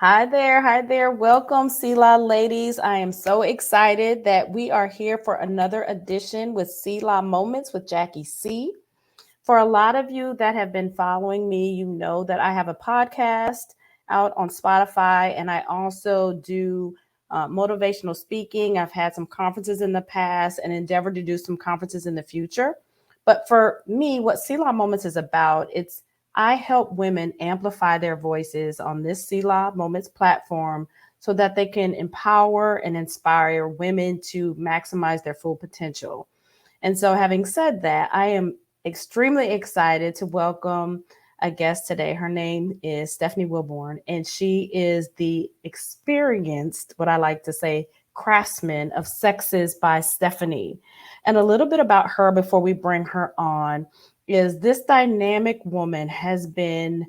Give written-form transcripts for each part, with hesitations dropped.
Hi there. Hi there. Welcome, Selah ladies. I am so excited that we are here for another edition with Selah Moments with Jacquie C. For a lot of you that have been following me, you know that I have a podcast out on Spotify, and I also do motivational speaking. I've had some conferences in the past and endeavor to do some conferences in the future. But for me, what Selah Moments is about, it's I help women amplify their voices on this Selah Moments platform so that they can empower and inspire women to maximize their full potential. And so, having said that, I am extremely excited to welcome a guest today. Her name is Stephanie Wilbourn, and she is the experienced, what I like to say, craftsman of Sexes by Stephanie. And a little bit about her before we bring her on is this dynamic woman has been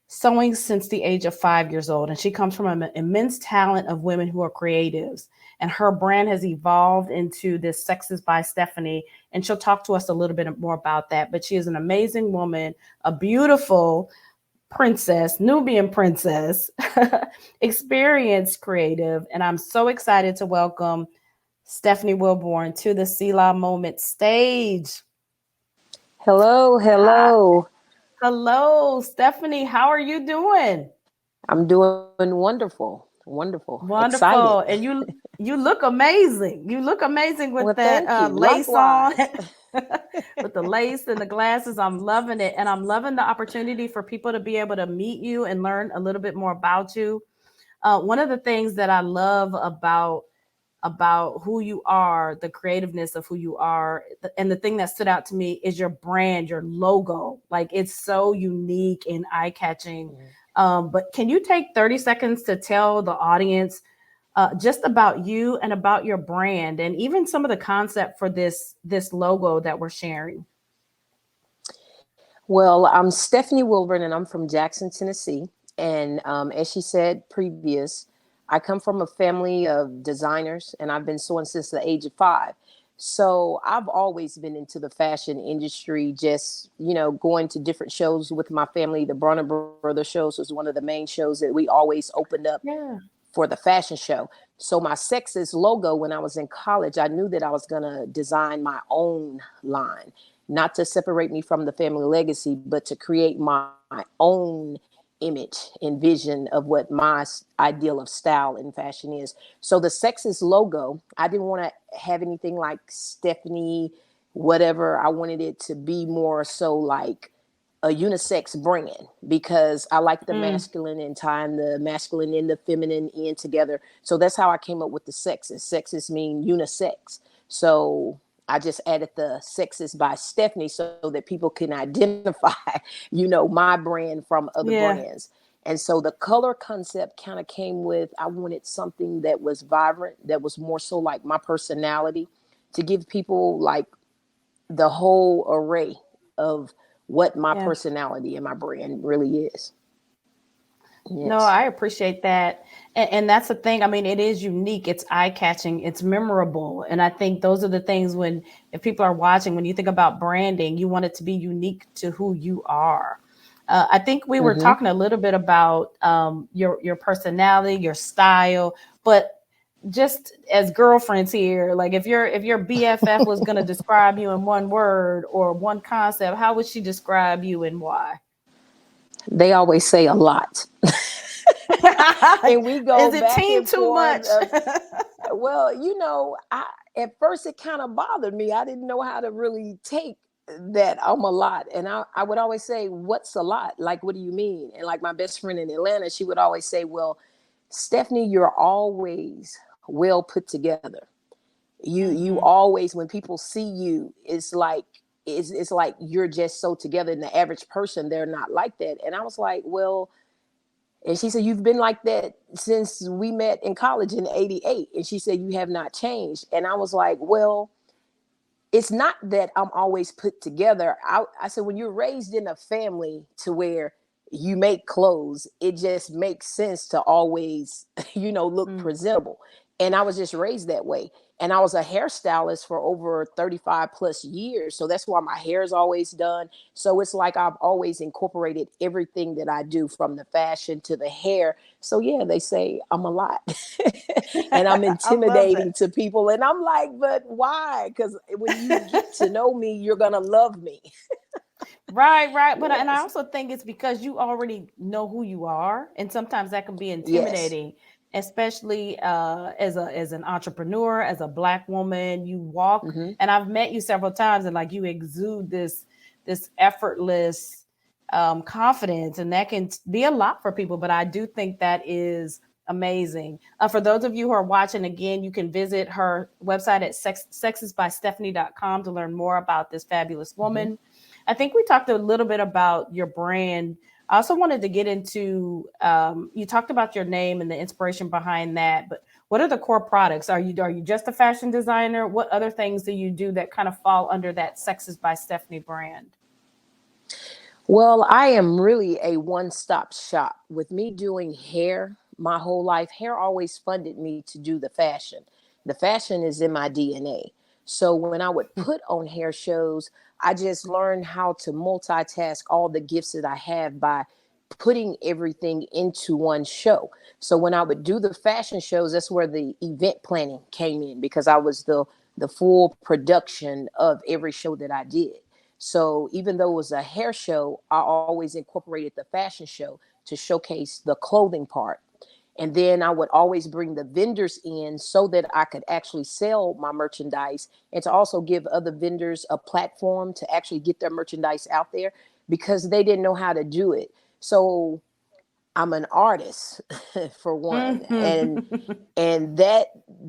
sewing since the age of 5 years old, and she comes from an immense talent of women who are creatives. And her brand has evolved into this Sexes by Stephanie, and she'll talk to us a little bit more about that. But she is an amazing woman, a beautiful princess, Nubian princess, experienced creative, and I'm so excited to welcome Stephanie Wilbourn to the Selah Moment stage. Hello, Hi. hello. Hello, Stephanie. How are you doing? I'm doing wonderful, excited. Wonderful. And you look amazing. You look amazing with Well, that thank you. lace on, Likewise. with the lace and the glasses. I'm loving it. And I'm loving the opportunity for people to be able to meet you and learn a little bit more about you. One of the things that I love about who you are, the creativeness of who you are, and the thing that stood out to me is your brand, your logo. Like it's so unique and eye catching. But can you take 30 seconds to tell the audience just about you and about your brand, and even some of the concept for this logo that we're sharing? Well, I'm Stephanie Wilbourn, and I'm from Jackson, Tennessee. And as she said previous, I come from a family of designers, and I've been sewing since the age of 5. So I've always been into the fashion industry, just, going to different shows with my family. The Bronner Brothers shows was one of the main shows that we always opened up Yeah. for the fashion show. So my Sexes logo, when I was in college, I knew that I was going to design my own line, not to separate me from the family legacy, but to create my own image and vision of what my ideal of style and fashion is. So the Sexes logo, I didn't want to have anything like Stephanie, whatever. I wanted it to be more so like a unisex brand because I like the Mm. masculine and tying the masculine and the feminine in together. So that's how I came up with the Sexes. Sexes mean unisex. So I just added the Sexes by Stephanie so that people can identify, my brand from other Yeah. brands. And so the color concept kind of came with, I wanted something that was vibrant, that was more so like my personality, to give people like the whole array of what my Yeah. personality and my brand really is. No, Yes. I appreciate that. And that's the thing. I mean, it is unique, it's eye catching, it's memorable. And I think those are the things when, if people are watching, when you think about branding, you want it to be unique to who you are. I think we were Mm-hmm. talking a little bit about your personality, your style, but just as girlfriends here, like if your BFF was going to describe you in one word or one concept, how would she describe you and why? They always say a lot. And we go Is it back team and too forth. much? Well, I at first it kind of bothered me. I didn't know how to really take that I'm a lot. And I would always say, what's a lot? Like, what do you mean? And like my best friend in Atlanta, she would always say, well, Stephanie, you're always well put together. You Hmm. always, when people see you, it's like you're just so together. And the average person, they're not like that. And I was like, well, and she said, you've been like that since we met in college in '88. And she said, you have not changed. And I was like, well, it's not that I'm always put together. I said, when you're raised in a family to where you make clothes, it just makes sense to always, look Mm. presentable. And I was just raised that way. And I was a hairstylist for over 35 plus years. So that's why my hair is always done. So it's like I've always incorporated everything that I do, from the fashion to the hair. So yeah, they say I'm a lot and I'm I love intimidating that. to people. And I'm like, but why? Because when you get to know me, you're going to love me. Right, right. But and I Yes. also think it's because you already know who you are, and sometimes that can be Yes. intimidating, especially as an entrepreneur, as a Black woman. You walk, Hmm. and I've met you several times, and like you exude this effortless confidence, and that can be a lot for people. But I do think that is amazing. For those of you who are watching, again, you can visit her website at sexesbystephanie.com to learn more about this fabulous Hmm. woman. I think we talked a little bit about your brand. I also wanted to get into you talked about your name and the inspiration behind that, but what are the core products? Are you just a fashion designer? What other things do you do that kind of fall under that Sexes by Stephanie brand? Well, I am really a one-stop shop. With me doing hair my whole life, hair always funded me to do the fashion. The fashion is in my DNA. So when I would put on hair shows, I just learned how to multitask all the gifts that I have by putting everything into one show. So when I would do the fashion shows, that's where the event planning came in, because I was the full production of every show that I did. So even though it was a hair show, I always incorporated the fashion show to showcase the clothing part. And then I would always bring the vendors in so that I could actually sell my merchandise, and to also give other vendors a platform to actually get their merchandise out there, because they didn't know how to do it. So I'm an artist for one, and Mhm.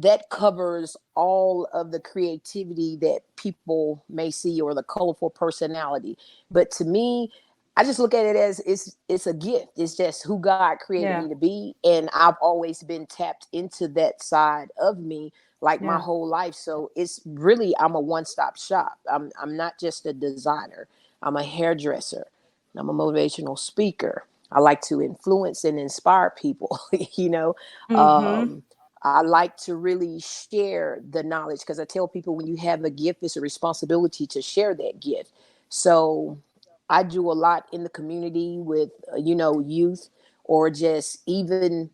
that covers all of the creativity that people may see, or the colorful personality. But to me, I just look at it as it's a gift. It's just who God created Yeah, me to be, and I've always been tapped into that side of me, like my yeah. whole life. So it's really, I'm a one-stop shop. I'm not just a designer. I'm a hairdresser. I'm a motivational speaker. I like to influence and inspire people. you know, Mm-hmm. um, I like to really share the knowledge, because I tell people, when you have a gift, it's a responsibility to share that gift. So I do a lot in the community with, youth, or just even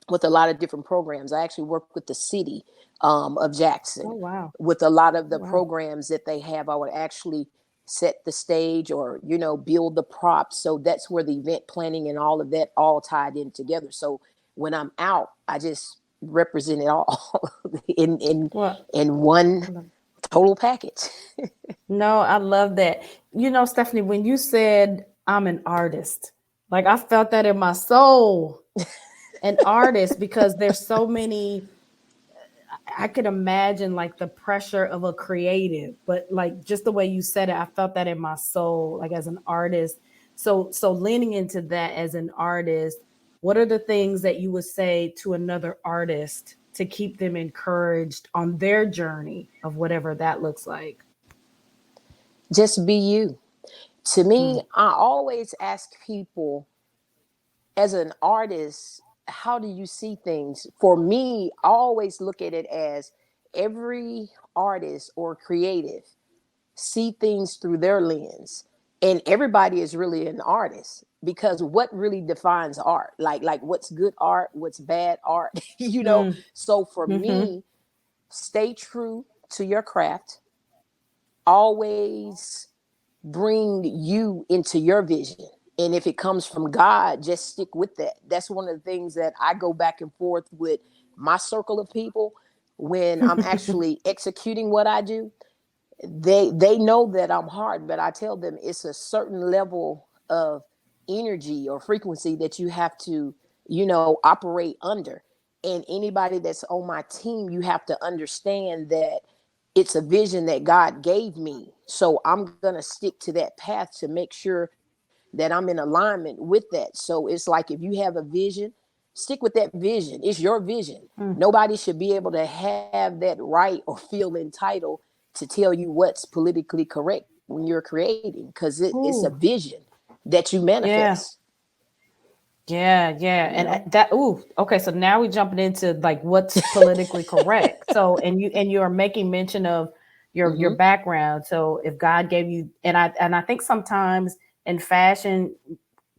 with a lot of different programs. I actually work with the city of Oh Jackson wow. with a lot of Oh the wow. programs that they have. I would actually set the stage, or build the props. So that's where the event planning and all of that all tied in together. So when I'm out, I just represent it all in Well, in one total package. no, I love that. Stephanie, when you said I'm an artist, like I felt that in my soul, an artist, because there's so many. I could imagine like the pressure of a creative, but like just the way you said it, I felt that in my soul, like as an artist. So leaning into that as an artist, what are the things that you would say to another artist to keep them encouraged on their journey of whatever that looks like? Just be you. To Mm. me, I always ask people, as an artist, how do you see things? For me, I always look at it as, every artist or creative see things through their lens, and everybody is really an artist, because what really defines art, like what's good art, what's bad art, Mm. so for Mm-hmm. me, stay true to your craft. Always bring you into your vision. And if it comes from God, just stick with that. That's one of the things that I go back and forth with my circle of people when I'm actually executing what I do. They know that I'm hard, but I tell them it's a certain level of energy or frequency that you have to, operate under. And anybody that's on my team, you have to understand that it's a vision that God gave me. So I'm going to stick to that path to make sure that I'm in alignment with that. So it's like, if you have a vision, stick with that vision. It's your vision. Mm. Nobody should be able to have that right or feel entitled to tell you what's politically correct when you're creating, because it's a Ooh, vision that you yeah. manifest. Yeah, yeah. you And know? that okay, so now we're jumping into like what's politically correct. So and you are making mention of your Mm-hmm. background. So if God gave you and I think sometimes in fashion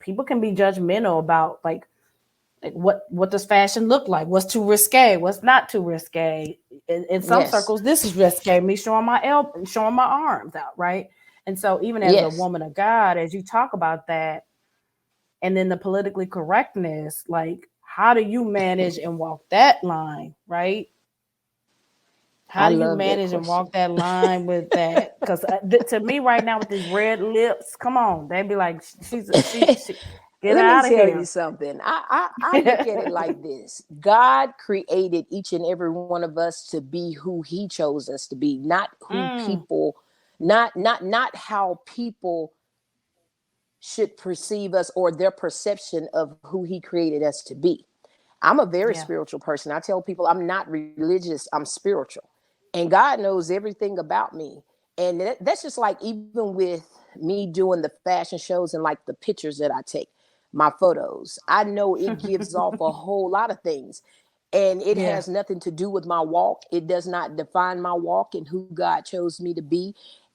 people can be judgmental about like what does fashion look like? What's too risque? What's not too risque? In some Yes. circles, this is risque. Me showing my showing my arms out, right? And so, even as a Yes. woman of God, as you talk about that, and then the politically correctness, like how do you manage and walk that line, right? I How do you love that manage and question. walk that line with that? Because to me, right now, with these red lips, come on, they'd be like, she get Let me out of tell you here. something. I look at it like this. God created each and every one of us to be who he chose us to be, not who Mm, people, not how people should perceive us or their perception of who he created us to be. I'm a very yeah. spiritual person. I tell people I'm not religious, I'm spiritual. And God knows everything about me. And that's just like even with me doing the fashion shows and like the pictures that I take, my photos. I know it gives off a whole lot of things. And it Yeah. has nothing to do with my walk. It does not define my walk and who God chose me to be.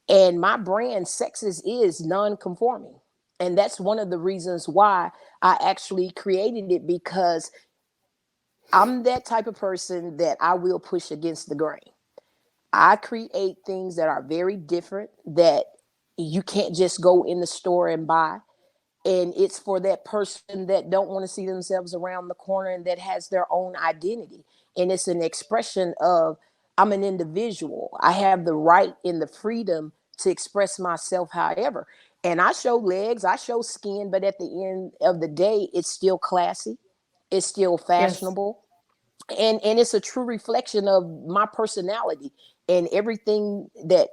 And my brand, Sexes, is non-conforming. And that's one of the reasons why I actually created it, because I'm that type of person that I will push against the grain. I create things that are very different that you can't just go in the store and buy. And it's for that person that don't want to see themselves around the corner and that has their own identity. And it's an expression of I'm an individual. I have the right and the freedom to express myself however. And I show legs, I show skin, but at the end of the day, it's still classy. It's still Yes. fashionable, and it's a true reflection of my personality and everything that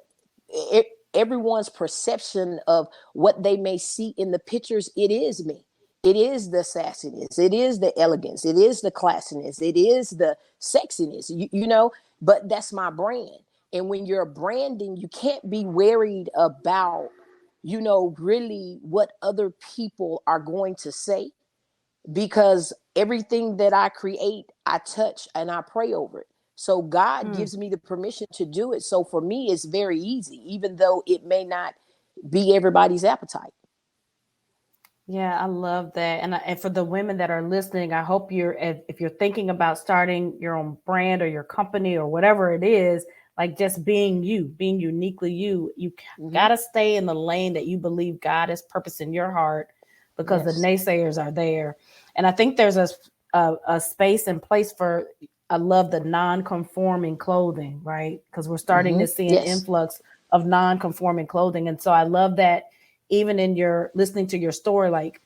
it, everyone's perception of what they may see in the pictures. It is me. It is the sassiness, it is the elegance, it is the classiness, it is the sexiness, you know. But that's my brand. And when you're branding, you can't be worried about, you know, really what other people are going to say, because everything that I create, I touch and I pray over it. So God Mm. gives me the permission to do it. So for me, it's very easy, even though it may not be everybody's appetite. Yeah, I love that. And for the women that are listening, I hope if you're thinking about starting your own brand or your company or whatever it is, like just being you, being uniquely you, you got Mm-hmm. to stay in the lane that you believe God has purpose in your heart, because the Yes. naysayers are there. And I think there's a space and place for, I love the non-conforming clothing, right? Because we're starting Mm-hmm. to see an Yes. influx of non-conforming clothing. And so I love that even in your listening to your story, like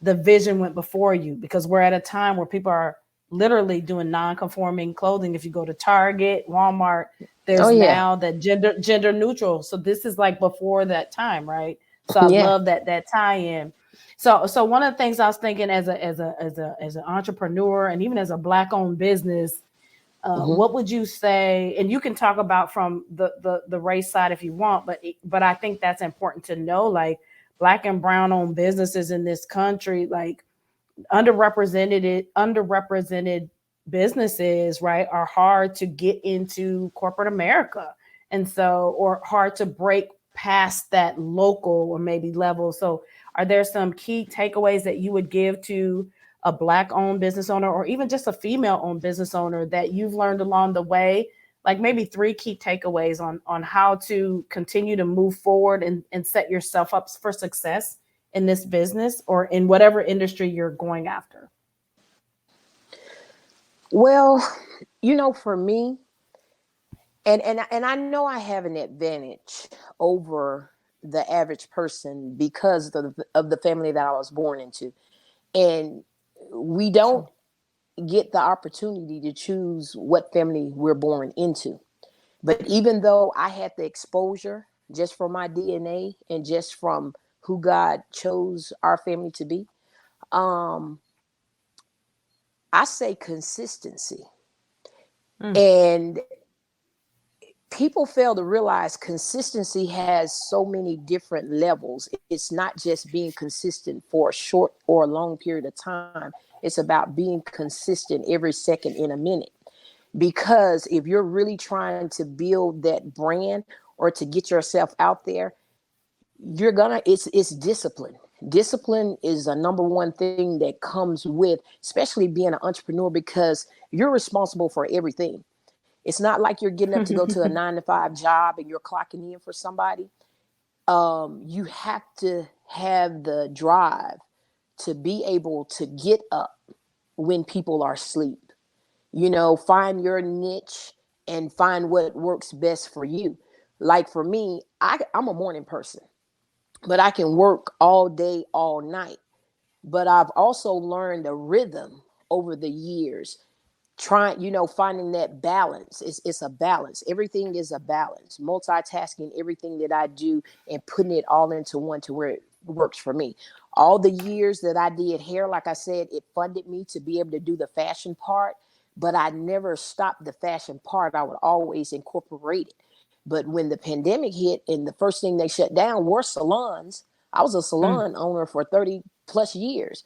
the vision went before you, because we're at a time where people are literally doing non-conforming clothing. If you go to Target, Walmart, Oh there's yeah. now that gender neutral. So this is like before that time, right? So I Yeah. love that tie in. So one of the things I was thinking as an entrepreneur and even as a black owned business, Mm-hmm. what would you say? And you can talk about from the race side if you want, but I think that's important to know. Like black and brown owned businesses in this country, like underrepresented businesses, right, are hard to get into corporate America, and so or hard to break past that local or maybe level. So, are there some key takeaways that you would give to a black owned business owner or even just a female owned business owner that you've learned along the way? Like maybe three key takeaways on how to continue to move forward and set yourself up for success in this business or in whatever industry you're going after. Well, you know, for me, and I know I have an advantage over the average person because of the family that I was born into. And we don't True. get the opportunity to choose what family we're born into. But even though I had the exposure just from my DNA and just from who God chose our family to be, um, I say consistency. Mm, And people fail to realize consistency has so many different levels. It's not just being consistent for a short or a long period of time. It's about being consistent every second in a minute. Because if you're really trying to build that brand or to get yourself out there, it's discipline. Discipline is a number one thing that comes with, especially being an entrepreneur, because you're responsible for everything. It's not like you're getting up to go to a 9 to 5 job and you're clocking in for somebody. You have to have the drive to be able to get up when people are asleep. Find your niche and find what works best for you. Like for me, I'm a morning person, but I can work all day, all night. But I've also learned a rhythm over the years, finding that balance. It's a balance. Everything is a balance. Multitasking everything that I do and putting it all into one to where it works for me. All the years that I did hair, like I said, it funded me to be able to do the fashion part, but I never stopped the fashion part. I would always incorporate it. But when the pandemic hit and the first thing they shut down were salons, I was a salon owner for 30 plus years.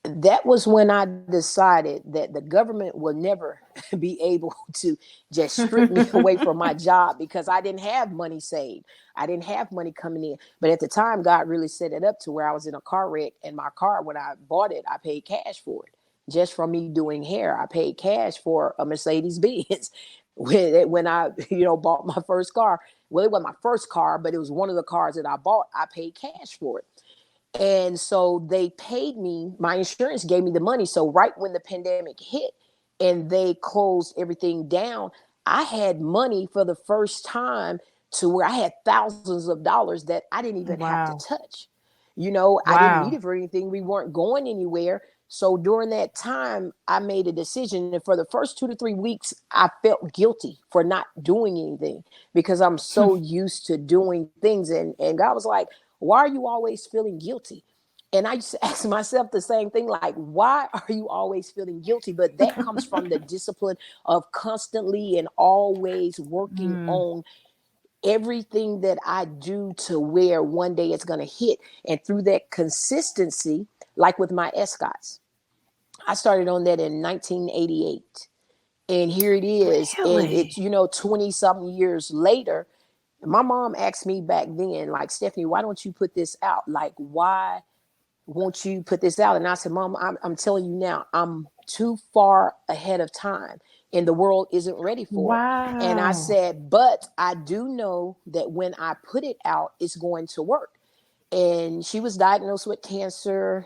That was when I decided that the government will never be able to just strip me away from my job, because I didn't have money saved. I didn't have money coming in. But at the time, God really set it up to where I was in a car wreck, and my car, when I bought it, I paid cash for it. Just from me doing hair, I paid cash for a Mercedes Benz. When I, bought my first car. Well, it wasn't my first car, but it was one of the cars that I bought. I paid cash for it. And so they paid me, my insurance gave me the money. So right when the pandemic hit and they closed everything down, I had money for the first time, to where I had thousands of dollars that I didn't even have to Wow. touch. I didn't need Wow. it for anything. We weren't going anywhere. So during that time, I made a decision. And for the first 2 to 3 weeks, I felt guilty for not doing anything, because I'm so used to doing things. And God was like, why are you always feeling guilty? And I used to ask myself the same thing, like, why are you always feeling guilty? But that comes from the discipline of constantly and always working Mm. on everything that I do, to where one day it's going to hit. And through that consistency, like with my Escots, I started on that in 1988. And here it is. And it's, Really? 20 something years later, my mom asked me back then, like, Stephanie, why don't you put this out? Like, why won't you put this out? And I said, Mom, I'm telling you now, I'm too far ahead of time and the world isn't ready for it. And I Wow. said, but I do know that when I put it out, it's going to work. And she was diagnosed with cancer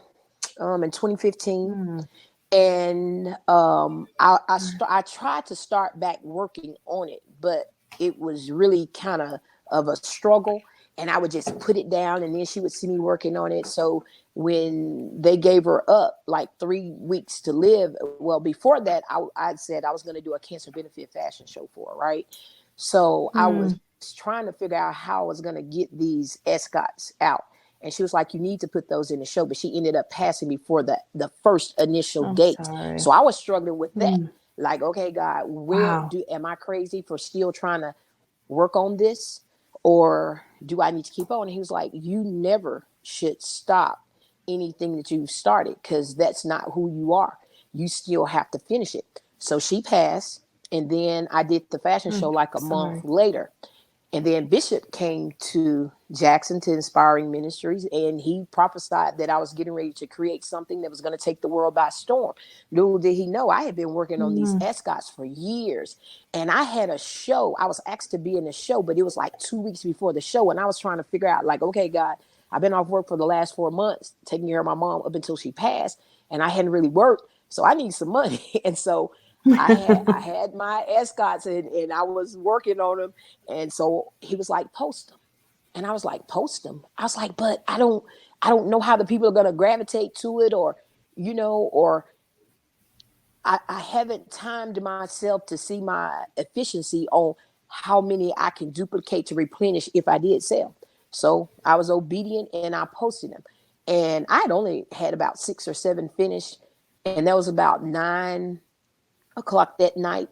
in 2015. Mm. And I tried to start back working on it, but it was really kind of a struggle. And I would just put it down, and then she would see me working on it. So when they gave her up like 3 weeks to live, well, before that, I said I was going to do a cancer benefit fashion show for her, right? So I was Mm. trying to figure out how I was going to get these Escots out. And she was like, you need to put those in the show. But she ended up passing me for the first initial I'm date. sorry. So I was struggling with that. Mm. Like, okay, God, Wow. am I crazy for still trying to work on this? Or do I need to keep on? And he was like, you never should stop anything that you've started, because that's not who you are. You still have to finish it. So she passed. And then I did the fashion show Mm. like a month Sorry. later. And then Bishop came to Jackson, to Inspiring Ministries, and he prophesied that I was getting ready to create something that was going to take the world by storm. Little did he know, I had been working on these Mm. Escots for years. And I had a show. I was asked to be in the show, but it was like 2 weeks before the show. And I was trying to figure out, like, okay, God, I've been off work for the last 4 months, taking care of my mom up until she passed. And I hadn't really worked. So I need some money. And so I had my Escots, and I was working on them. And so he was like, post them. And I was like, post them. I was like, but I don't know how the people are going to gravitate to it, or I haven't timed myself to see my efficiency on how many I can duplicate to replenish if I did sell. So I was obedient and I posted them. And I had only had about 6 or 7 finished. And that was about 9 o'clock that night.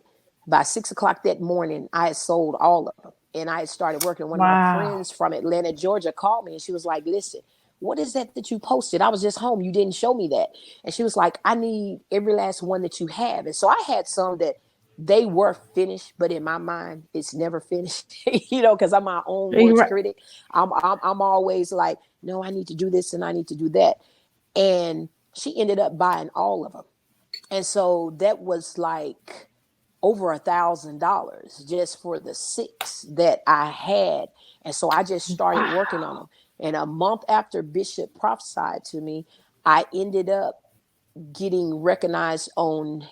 By 6 o'clock that morning, I had sold all of them, and I had started working. One of my Wow. friends from Atlanta, Georgia, called me, and she was like, listen, what is that you posted? I was just home. You didn't show me that. And she was like, I need every last one that you have. And so I had some that they were finished, but in my mind, it's never finished, because I'm my own You're worst right. critic. I'm always like, no, I need to do this and I need to do that. And she ended up buying all of them. And so that was like over $1,000 just for the 6 that I had. And so I just started working on Wow. them. And a month after Bishop prophesied to me, I ended up getting recognized on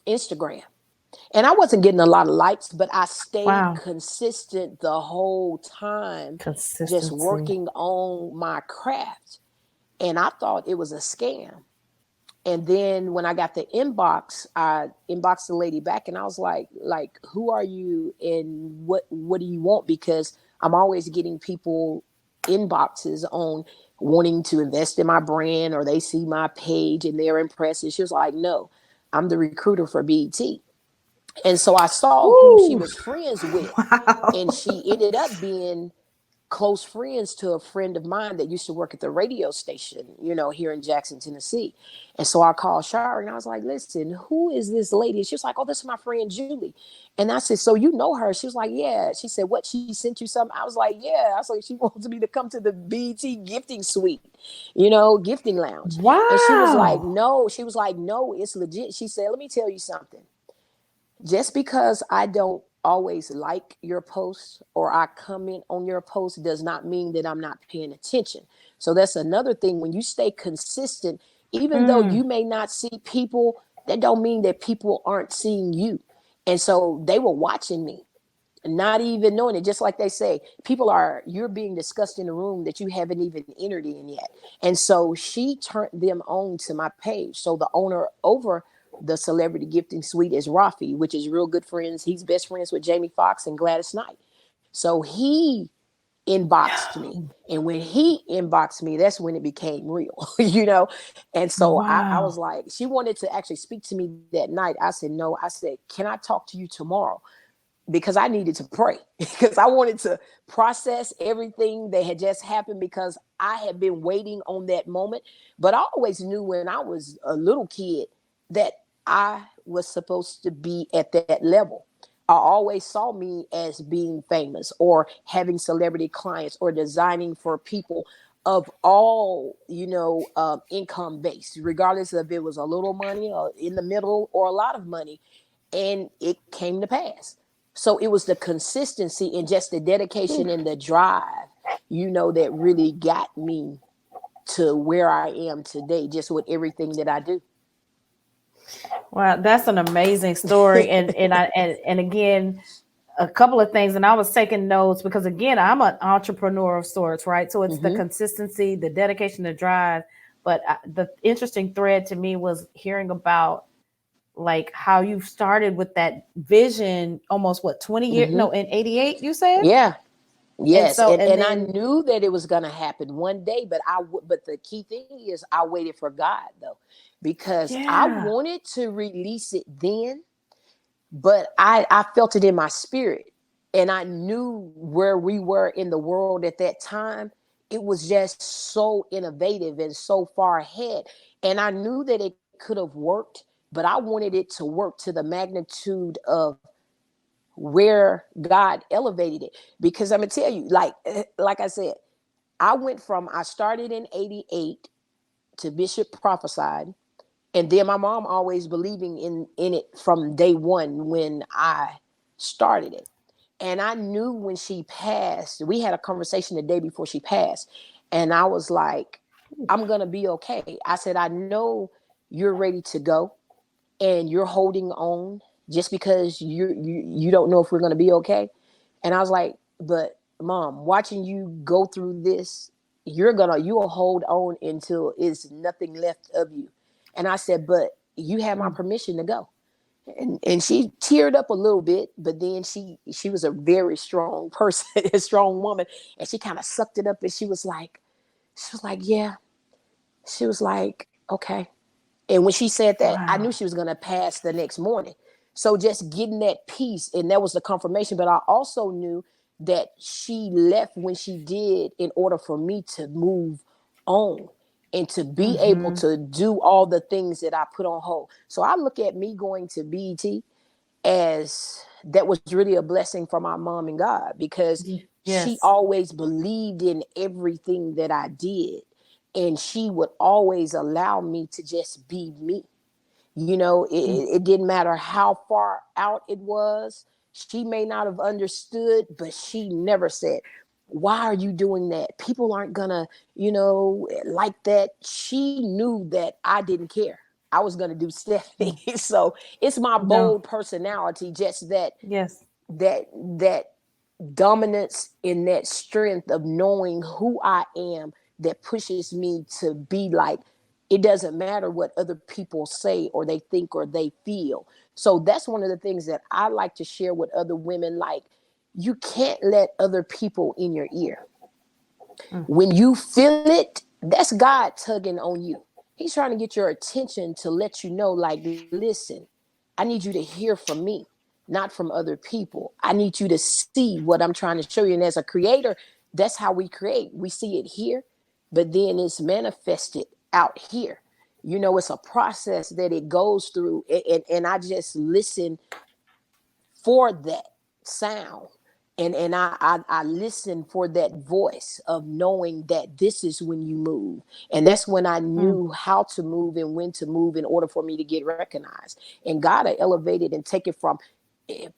Instagram. And I wasn't getting a lot of likes, but I stayed Wow. consistent the whole time, just Consistency. working on my craft. And I thought it was a scam. And then when I got the inbox, I inboxed the lady back, and I was like, who are you and what do you want? Because I'm always getting people inboxes on wanting to invest in my brand, or they see my page and they're impressed. And she was like, no, I'm the recruiter for BET. And so I saw who she Ooh. was friends with, and Wow. she ended up being close friends to a friend of mine that used to work at the radio station, here in Jackson, Tennessee. And so I called Shari and I was like, listen, who is this lady? She was like, oh, this is my friend Julie. And I said, so you know her? She was like, yeah. She said, what? She sent you something? I was like, yeah. I was like, she wants me to come to the BT gifting suite, gifting lounge. And she was like, Wow. no. She was like, no, it's legit. She said, let me tell you something. Just because I don't always like your post or I comment on your post does not mean that I'm not paying attention. So that's another thing. When you stay consistent, even though Mm. you may not see people, that don't mean that people aren't seeing you. And so they were watching me, not even knowing it. Just like they say, you're being discussed in a room that you haven't even entered in yet. And so she turned them on to my page. So the owner over the celebrity gifting suite is Rafi, which is real good friends. He's best friends with Jamie Foxx and Gladys Knight. So he inboxed me. And when he inboxed me, that's when it became real, And so I was Wow. like, she wanted to actually speak to me that night. I said, no. I said, can I talk to you tomorrow? Because I needed to pray, because I wanted to process everything that had just happened, because I had been waiting on that moment. But I always knew when I was a little kid that I was supposed to be at that level. I always saw me as being famous or having celebrity clients or designing for people of all, income based, regardless of if it was a little money or in the middle or a lot of money. And it came to pass. So it was the consistency and just the dedication and the drive, that really got me to where I am today, just with everything that I do. Wow, that's an amazing story. And again, a couple of things, and I was taking notes because again, I'm an entrepreneur of sorts, right? So it's the Mm-hmm. consistency, the dedication, the drive. But the interesting thread to me was hearing about like how you started with that vision almost what 20 years, Mm-hmm. no, in 88 you said. Yeah. And Yes. so and And I then knew that it was going to happen one day, but the key thing is I waited for God, though, because I yeah. wanted to release it then, but I felt it in my spirit, and I knew where we were in the world at that time. It was just so innovative and so far ahead, and I knew that it could have worked, but I wanted it to work to the magnitude of where God elevated it. Because I'm gonna tell you, like I said, I started in 88 to Bishop prophesied, and then my mom always believing in it from day one when I started it. And I knew when she passed, we had a conversation the day before she passed, and I was like, I'm gonna be okay. I said, I know you're ready to go and you're holding on just because you don't know if we're gonna be okay. And I was like, but mom, watching you go through this, you will hold on until it's nothing left of you. And I said, but you have my permission to go. And she teared up a little bit, but then she was a very strong person, a strong woman, and she kind of sucked it up, and she was like, yeah. She was like, okay. And when she said that, I Wow. knew she was gonna pass the next morning. So just getting that peace, and that was the confirmation. But I also knew that she left when she did in order for me to move on and to be able Mm-hmm. to do all the things that I put on hold. So I look at me going to BET as that was really a blessing from my mom and God, because she Yes. always believed in everything that I did. And she would always allow me to just be me. You know, it didn't matter how far out it was. She may not have understood, but she never said, why are you doing that? People aren't gonna, like that. She knew that I didn't care. I was gonna do Stephanie. Mm. So it's my No. bold personality, just that Yes. that that dominance in that strength of knowing who I am, that pushes me to be like, it doesn't matter what other people say or they think or they feel. So that's one of the things that I like to share with other women. Like, you can't let other people in your ear. Mm. When you feel it, that's God tugging on you. He's trying to get your attention to let you know, like, listen, I need you to hear from me, not from other people. I need you to see what I'm trying to show you. And as a creator, that's how we create. We see it here, but then it's manifested out here. It's a process that it goes through. And I just listen for that sound, and I listen for that voice of knowing that this is when you move. And that's when I Mm. knew how to move and when to move in order for me to get recognized. And God had elevated and take it from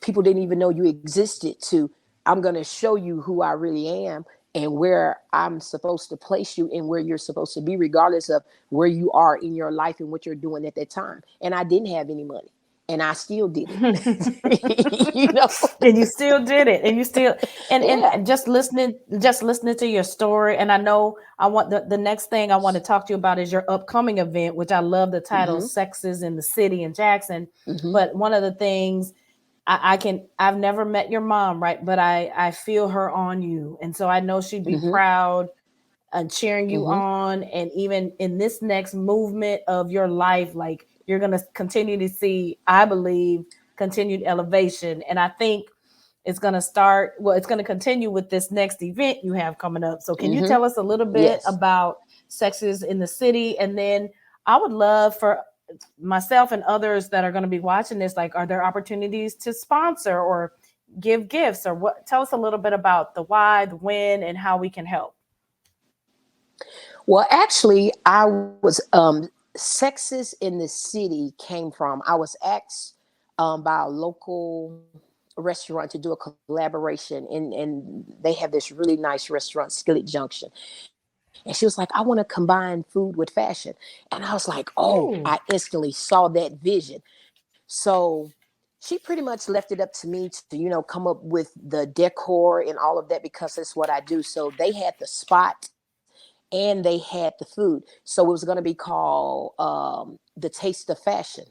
people didn't even know you existed to, I'm going to show you who I really am and where I'm supposed to place you and where you're supposed to be, regardless of where you are in your life and what you're doing at that time. And I didn't have any money, and I still did it. And you still did it, and you still Yeah. and just listening to your story. And I know I want the next thing I want to talk to you about is your upcoming event, which I love the title, Mm-hmm. Sexes in the City in Jackson. Mm-hmm. But one of the things I've never met your mom, right, but I feel her on you, and so I know she'd be Mm-hmm. proud and cheering you Mm-hmm. on. And even in this next movement of your life, like, you're going to continue to see, I believe, continued elevation. And I think it's going to continue with this next event you have coming up. So can you Mm-hmm. tell us a little bit Yes. about Sexes in the City? And then I would love for myself and others that are going to be watching this, like, are there opportunities to sponsor or give gifts, or what? Tell us a little bit about the why, the when, and how we can help. Well, actually, I was Sexes in the City came from, I was asked by a local restaurant to do a collaboration, and they have this really nice restaurant, Skillet Junction. And she was like, I want to combine food with fashion. And I was like, oh, I Ooh. instantly saw that vision. So she pretty much left it up to me to, come up with the decor and all of that, because that's what I do. So they had the spot and they had the food. So it was going to be called The Taste of Fashion.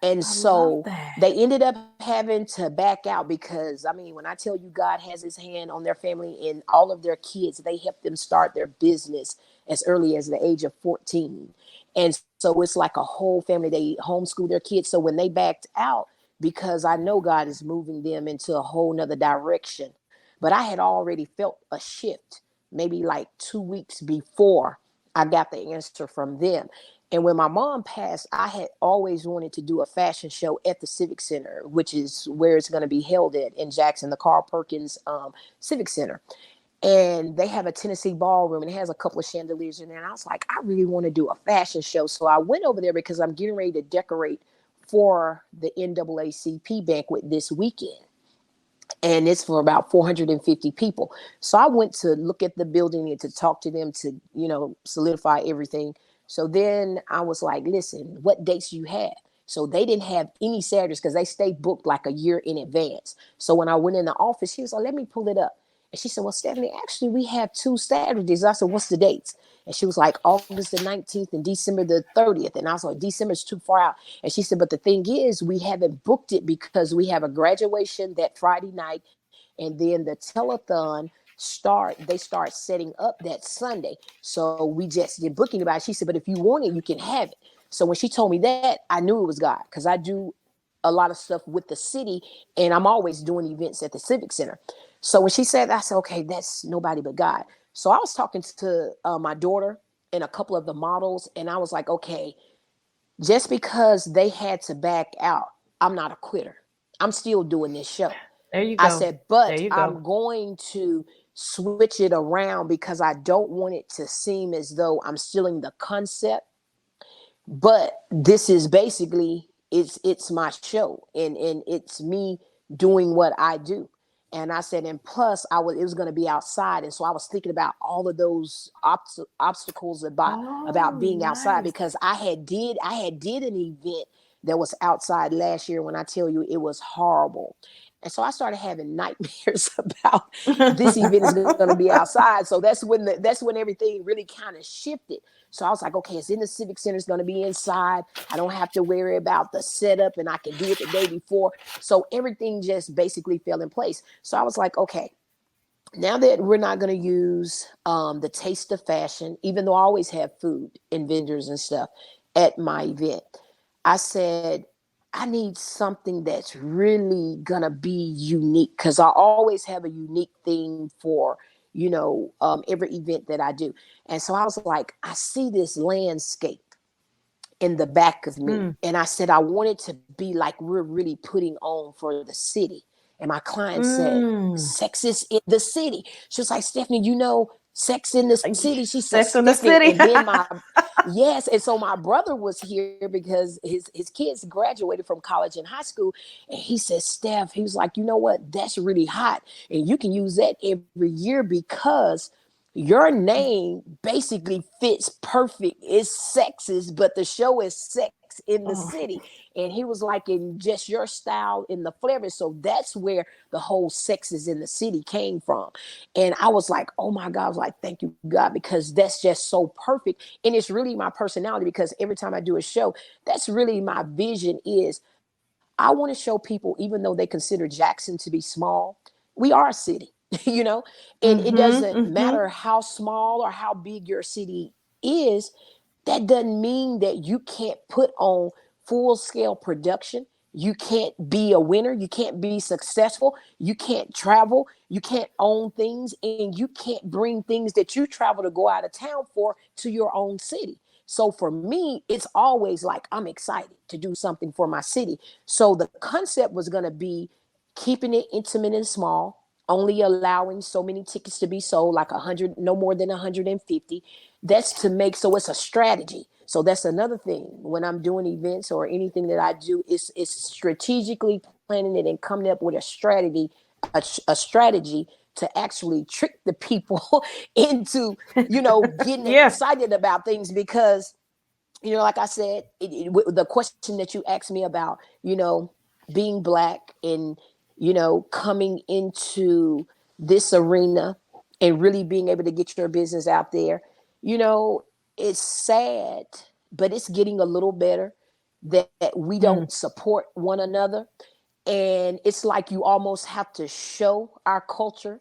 And I love so that. they ended up having to back out, because I mean, when I tell you God has his hand on their family and all of their kids, they helped them start their business as early as the age of 14. And so it's like a whole family. They homeschool their kids. So when they backed out, because I know God is moving them into a whole nother direction. But I had already felt a shift maybe like 2 weeks before I got the answer from them. And when my mom passed, I had always wanted to do a fashion show at the Civic Center, which is where it's going to be held at in Jackson, the Carl Perkins Civic Center. And they have a Tennessee ballroom, and it has a couple of chandeliers in there. And I was like, I really want to do a fashion show. So I went over there because I'm getting ready to decorate for the NAACP banquet this weekend, and it's for about 450 people. So I went to look at the building and to talk to them to, solidify everything. So then I was like, listen, what dates do you have? So they didn't have any Saturdays because they stay booked like a year in advance. So when I went in the office, she was like, let me pull it up. And she said, well, Stephanie, actually, we have 2 Saturdays. I said, what's the dates? And she was like, August the 19th and December the 30th. And I was like, December's too far out. And she said, but the thing is, we haven't booked it because we have a graduation that Friday night. And then the telethon they start setting up that Sunday. So we just did booking about it. She said, but if you want it, you can have it. So when she told me that, I knew it was God, because I do a lot of stuff with the city, and I'm always doing events at the Civic Center. So when she said that, I said, okay, that's nobody but God. So I was talking to my daughter and a couple of the models, and I was like, okay, just because they had to back out, I'm not a quitter. I'm still doing this show. There you I go. said, There but you go. I'm going to switch it around because I don't want it to seem as though I'm stealing the concept. But this is basically it's my show, and it's me doing what I do. And I said, and plus it was going to be outside. And so I was thinking about all of those obstacles about Oh, being outside, nice. because I had did an event that was outside last year. When I tell you, it was horrible. And so I started having nightmares about this event is going to be outside. So that's when everything really kind of shifted. So I was like, okay, it's in the Civic Center. It's going to be inside. I don't have to worry about the setup, and I can do it the day before. So everything just basically fell in place. So I was like, okay, now that we're not going to use the taste of fashion, even though I always have food and vendors and stuff at my event, I said, I need something that's really going to be unique, because I always have a unique theme for, every event that I do. And so I was like, I see this landscape in the back of me. Mm, And I said, I want it to be like we're really putting on for the city. And my client said, mm. sex is in the city. She was like, Stephanie, sex in the city. She said, Sex in the Stephanie. City. And then yes. And so my brother was here because his kids graduated from college and high school. And he said, Steph, he was like, you know what? That's really hot. And you can use that every year because your name basically fits perfect. It's sexes, but the show is sex in the Oh, city. And he was like, in just your style, in the flavor. So that's where the whole sexes in the city came from. And I was like, oh my God, I was like, thank you, God, because that's just so perfect. And it's really my personality, because every time I do a show, that's really my vision is I want to show people, even though they consider Jackson to be small, we are a city, you know, and it mm-hmm, doesn't mm-hmm. matter how small or how big your city is. That doesn't mean that you can't put on full scale production. You can't be a winner. You can't be successful. You can't travel. You can't own things, and you can't bring things that you travel to go out of town for to your own city. So for me, it's always like I'm excited to do something for my city. So the concept was going to be keeping it intimate and small, only allowing so many tickets to be sold, like 100, no more than 150. That's to make, so it's a strategy. So that's another thing when I'm doing events or anything that I do, is strategically planning it and coming up with a strategy to actually trick the people into, getting Yeah. excited about things. Because, like I said, the question that you asked me about, being Black and, coming into this arena and really being able to get your business out there, you know, it's sad, but it's getting a little better that we Mm, don't support one another. And it's like you almost have to show our culture,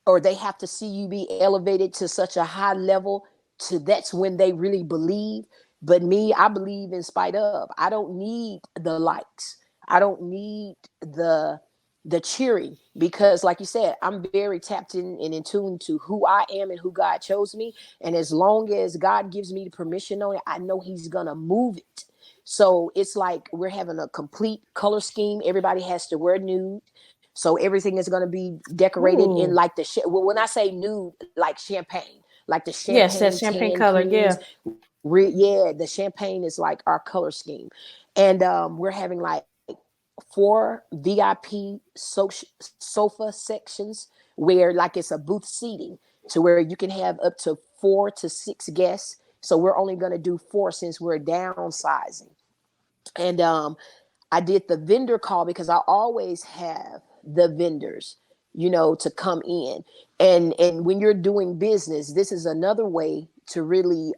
or they have to see you be elevated to such a high level, to that's when they really believe. But me, I believe in spite of. I don't need the likes. I don't need the cheering, because like you said, I'm very tapped in and in tune to who I am and who God chose me. And as long as God gives me the permission on it, I know he's gonna move it. So it's like we're having a complete color scheme. Everybody has to wear nude. So everything is going to be decorated in ooh. like well, when I say nude, like champagne, like the Yes, that champagne champagne tan color. creams. Yeah. Yeah, the champagne is like our color scheme. And we're having like 4 VIP sofa sections, where like it's a booth seating, to where you can have up to 4 to 6 guests. So we're only going to do 4 since we're downsizing. And I did the vendor call because I always have the vendors, to come in. And when you're doing business, this is another way to really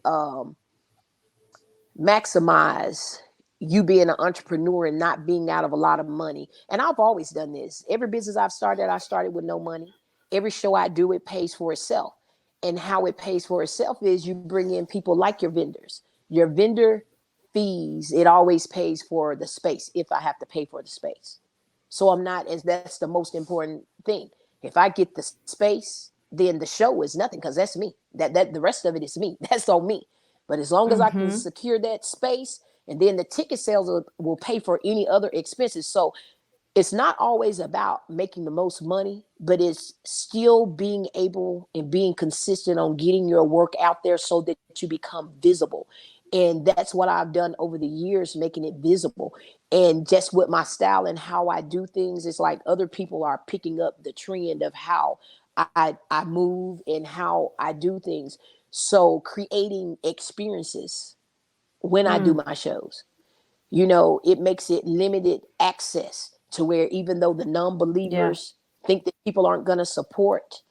maximize you being an entrepreneur and not being out of a lot of money. And I've always done this. Every business I started with no money. Every show I do, it pays for itself. And how it pays for itself is you bring in people like your vendors. Your vendor fees, it always pays for the space if I have to pay for the space. So I'm not, as that's the most important thing. If I get the space, then the show is nothing, because that's me. That the rest of it is me. That's on me. But as long as I can Mm-hmm. secure that space, and then the ticket sales will pay for any other expenses. So it's not always about making the most money, but it's still being able and being consistent on getting your work out there so that you become visible. And that's what I've done over the years, making it visible. And just with my style and how I do things, it's like other people are picking up the trend of how I move and how I do things. So creating experiences when I do Mm. my shows, you know, it makes it limited access to where even though the Yeah. non-believers think that people aren't going to support,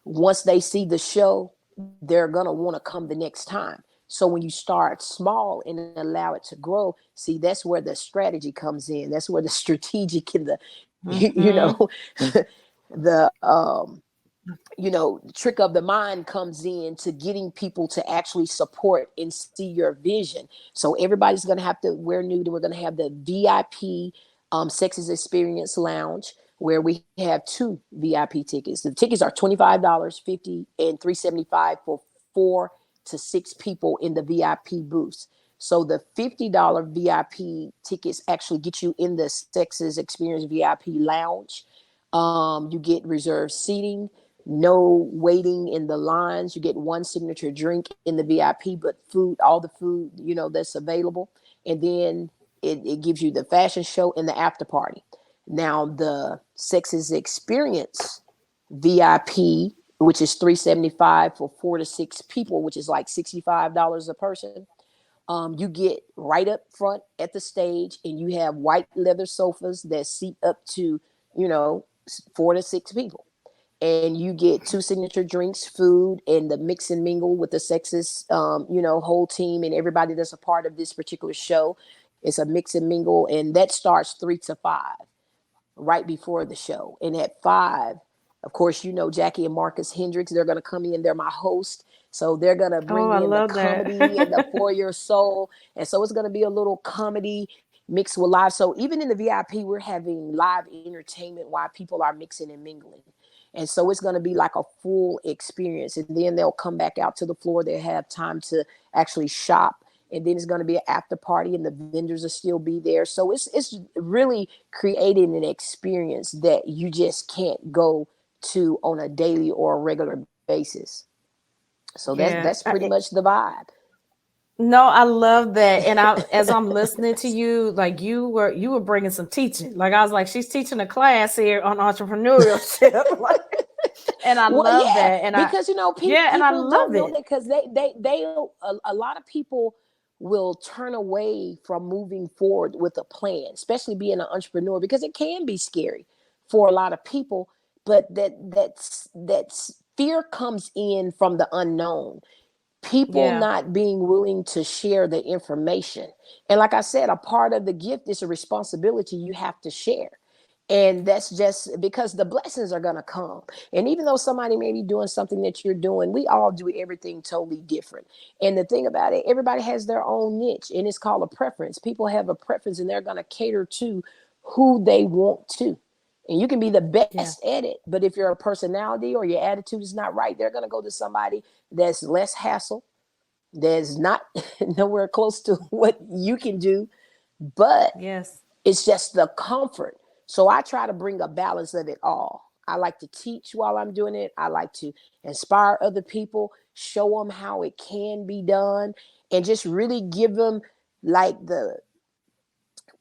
once they see the show, they're going to want to come the next time. So when you start small and allow it to grow, see, that's where the strategy comes in. That's where the strategic and the, you Mm-hmm. know, the trick of the mind comes in to getting people to actually support and see your vision. So everybody's going to have to wear nude, and we're going to have the VIP Sexes Experience Lounge, where we have 2 VIP tickets. The tickets are $25, 50 and 375 for 4 to 6 people in the VIP booths. So the $50 VIP tickets actually get you in the Sexes Experience VIP Lounge. You get reserved seating, no waiting in the lines. You get one signature drink in the VIP, but food, all the food, that's available. And then it gives you the fashion show and the after party. Now the Sexes Experience VIP, which is $375 for 4 to 6 people, which is like $65 a person. You get right up front at the stage, and you have white leather sofas that seat up to, 4 to 6 people. And you get 2 signature drinks, food, and the mix and mingle with the Sexes, whole team and everybody that's a part of this particular show. It's a mix and mingle, and that starts 3 to 5 right before the show. And at 5, of course, Jackie and Marcus Hendricks, they're going to come in. They're my host. So they're going to Oh, bring I in the love that. comedy and the For Your Soul. And so it's going to be a little comedy mixed with live. So even in the VIP, we're having live entertainment while people are mixing and mingling. And so it's going to be like a full experience. And then they'll come back out to the floor. They have time to actually shop. And then it's going to be an after party, and the vendors will still be there. So it's really creating an experience that you just can't go to on a daily or a regular basis. So that's Yeah. pretty much the vibe. No, I love that. And as I'm listening to you, like you were bringing some teaching. Like I was like, she's teaching a class here on entrepreneurship. Like, and I Well, love yeah, that. And because yeah, and I people don't love know it. that, because they a lot of people will turn away from moving forward with a plan, especially being an entrepreneur, because it can be scary for a lot of people. But that's fear comes in from the unknown, people Yeah. not being willing to share the information. And like I said, a part of the gift is a responsibility you have to share. And that's just because the blessings are going to come. And even though somebody may be doing something that you're doing, we all do everything totally different. And the thing about it, everybody has their own niche, and it's called a preference. People have a preference, and they're going to cater to who they want to. And you can be the Yeah. best at it, but if your personality or your attitude is not right, they're going to go to somebody that's less hassle, that's not nowhere close to what you can do, but Yes. it's just the comfort. So I try to bring a balance of it all. I like to teach while I'm doing it. I like to inspire other people, show them how it can be done, and just really give them like the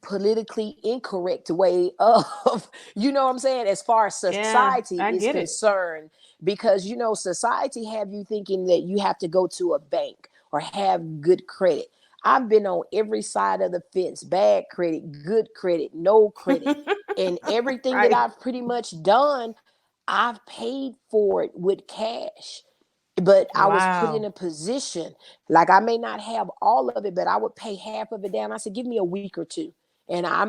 politically incorrect way of, what I'm saying, as far as Yeah. society I is get it. concerned. Because society have you thinking that you have to go to a bank or have good credit. I've been on every side of the fence: bad credit, good credit, no credit. And everything that Right. I've pretty much done, I've paid for it with cash. But I was put in Wow. a position, like I may not have all of it, but I would pay half of it down. I said, give me a week or two. And I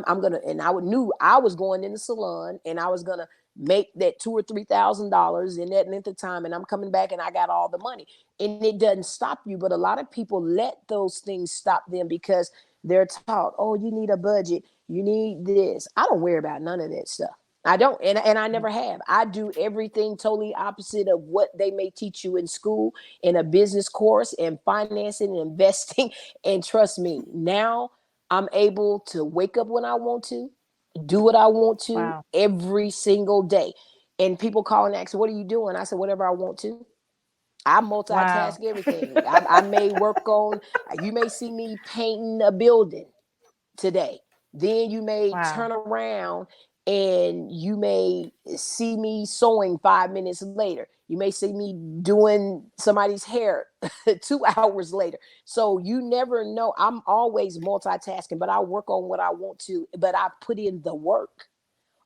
knew I was going in the salon and I was gonna make that $2,000 or $3,000 in that length of time, and I'm coming back and I got all the money. And it doesn't stop you, but a lot of people let those things stop them because they're taught, oh, you need a budget, you need this. I don't worry about none of that stuff. I don't, and I never have. I do everything totally opposite of what they may teach you in school, in a business course, and financing and investing. And trust me, now I'm able to wake up when I want to, do what I want to Wow. every single day. And people call and ask, what are you doing? I said, whatever I want to. I Wow. multitask everything. I may work on, you may see me painting a building today. Then you may Wow. turn around and you may see me sewing 5 minutes later. You may see me doing somebody's hair 2 hours later. So you never know. I'm always multitasking, but I work on what I want to. But I put in the work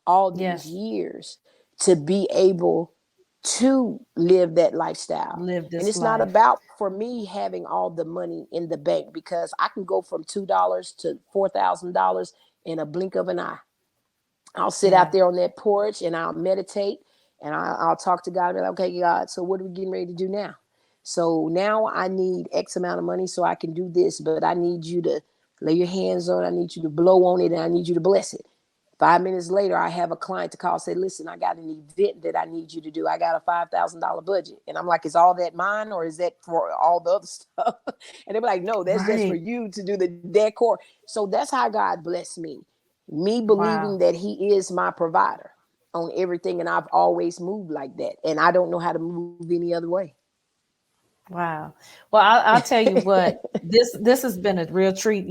all these Yes. years to be able to live that lifestyle. Live And this it's not life. about for me having all the money in the bank, because I can go from $2 to $4,000 in a blink of an eye. I'll sit out Yeah. there on that porch and I'll meditate and I'll talk to God and be like, okay, God, so what are we getting ready to do now? So now I need X amount of money so I can do this, but I need you to lay your hands on it. I need you to blow on it and I need you to bless it. 5 minutes later, I have a client to call, say, listen, I got an event that I need you to do. I got a $5,000 budget. And I'm like, is all that mine or is that for all the other stuff? And they're like, no, that's just for Right. you to do the decor. So that's how God blessed me. Me believing Wow. that he is my provider on everything. And I've always moved like that. And I don't know how to move any other way. Wow. Well, I'll tell you what, this has been a real treat.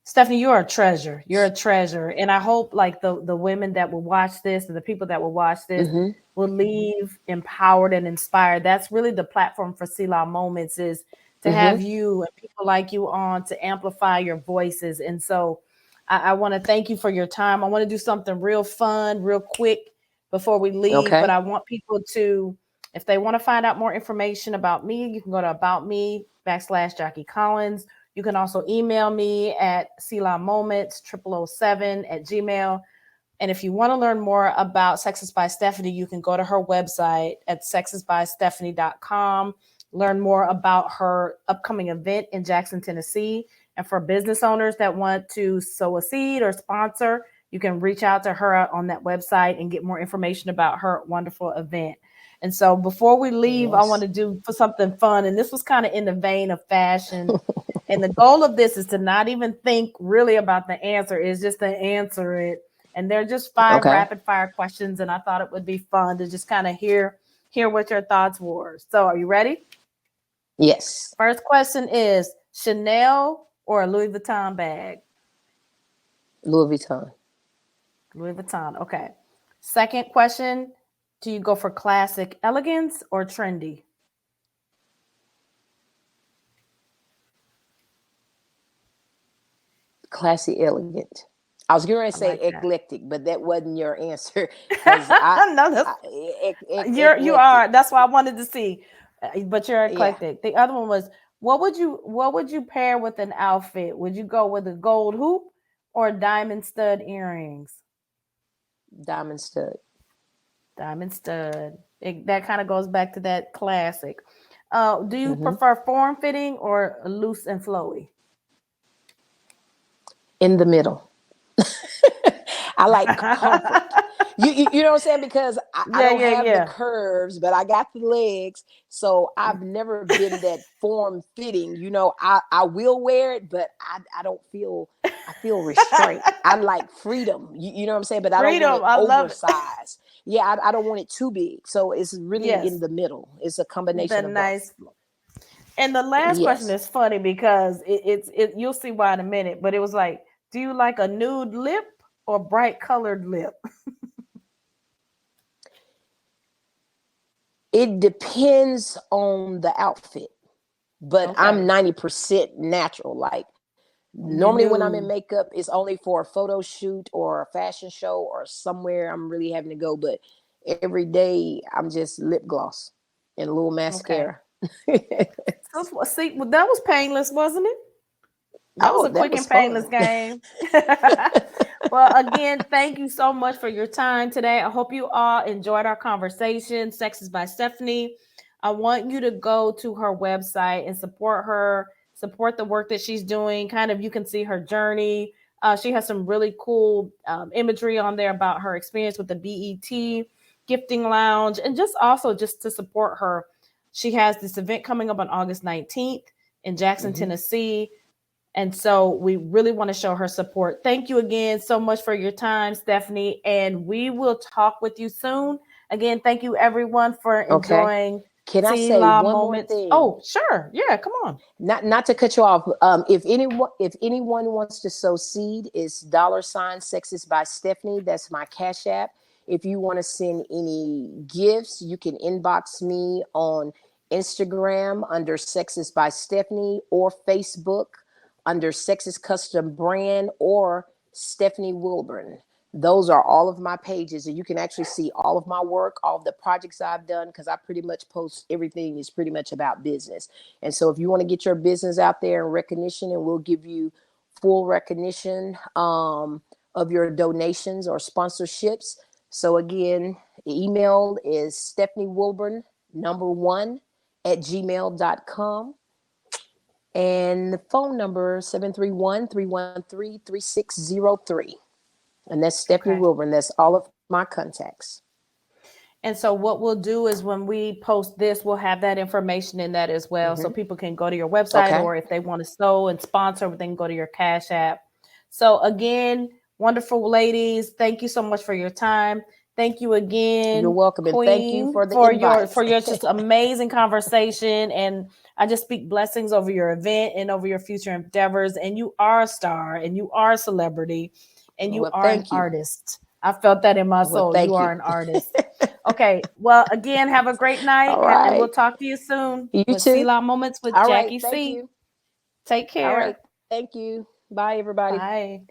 Stephanie, you're a treasure. You're a treasure. And I hope like the women that will watch this and the people that will watch this Mm-hmm. will leave empowered and inspired. That's really the platform for Selah Moments, is to have Mm-hmm. you and people like you on to amplify your voices. And so I want to thank you for your time. I want to do something real fun, real quick before we leave, but Okay. I want people to, if they want to find out more information about me, you can go to about me /Jacquie Collins. You can also email me at Selah Moments 0007 at Gmail. And if you want to learn more about Sexes by Stephanie, you can go to her website at SexesByStephanie.com. Learn more about her upcoming event in Jackson, Tennessee. And for business owners that want to sow a seed or sponsor, you can reach out to her on that website and get more information about her wonderful event. And so before we leave, I want Yes. to do for something fun. And this was kind of in the vein of fashion. And the goal of this is to not even think really about the answer, is just to answer it. And they're just 5 Okay. rapid fire questions. And I thought it would be fun to just kind of hear what your thoughts were. So are you ready? Yes. First question is Chanel or a Louis Vuitton bag? Louis Vuitton. Louis Vuitton. Okay. Second question, do you go for classic elegance or trendy? Classy, elegant. I was going to I say like that. eclectic, but that wasn't your answer because No, you eclectic. are. That's why I wanted to see. But you're Yeah, eclectic. The other one was what would you pair with an outfit? Would you go with a gold hoop or diamond stud earrings? diamond stud. Diamond stud. That kind of goes back to that classic. Do you Hmm. prefer form fitting or loose and flowy? In the middle. I like comfort. You know what I'm saying? Because I Yeah, don't yeah, have the yeah. curves, but I got the legs. So I've never been that form fitting. I will wear it, but I don't feel, I feel restraint. I like freedom. You know what I'm saying? But I don't want Freedom. it I love it. oversized. Yeah, I don't want it too big. So it's really in Yes. the middle. It's a The combination of both. nice. And the last question Yes. is funny because it's you'll see why in a minute, but it was like, do you like a nude lip or bright colored lip? It depends on the outfit, but I'm Okay. 90% natural. Like, You normally when I'm in nude. makeup, it's only for a photo shoot or a fashion show or somewhere I'm really having to go. But every day I'm just lip gloss and a little Okay. mascara. So, see, well, that was painless, wasn't it? That was Oh, a that quick was and painless fun. game. Well, again, thank you so much for your time today. I hope you all enjoyed our conversation. Sexes by Stephanie. I want you to go to her website and support her, support the work that she's doing. Kind of, you can see her journey. She has some really cool imagery on there about her experience with the BET Gifting Lounge, and just also just to support her. She has this event coming up on August 19th in Jackson, Tennessee. And so we really want to show her support. Thank you again so much for your time, Stephanie. And we will talk with you soon. Again, thank you everyone for Okay. enjoying Can I say Selah one more Moments. thing? Oh, sure. Yeah, come on. Not to cut you off. If anyone wants to sow seed, it's $ Sexes by Stephanie. That's my Cash App. If you want to send any gifts, you can inbox me on Instagram under Sexes by Stephanie, or Facebook under Sexes Custom Brand, or Stephanie Wilbourn. Those are all of my pages, and you can actually see all of my work, all of the projects I've done, because I pretty much post everything is pretty much about business. And so if you want to get your business out there in recognition, and we'll give you full recognition of your donations or sponsorships. So again, the email is Stephanie Wilbourn #1 @gmail.com. And the phone number 731-313-3603. And that's Stephanie Wilbourn. That's all of my contacts. And so what we'll do is when we post this, we'll have that information in that as well. So people can go to your website, or if they want to sow and sponsor, they can go to your Cash App. So again, wonderful ladies, thank you so much for your time. Thank you again. You're welcome. And thank you for the invite. For your just amazing conversation. And I just speak blessings over your event and over your future endeavors. And you are a star, and you are a celebrity, and you are an artist. I felt that in my soul. You are an artist. Okay. Well, again, have a great night. All right. And we'll talk to you soon. You with too. Selah Moments with All Jackie right. Thank C. you. Take care. All right. Thank you. Bye, everybody. Bye.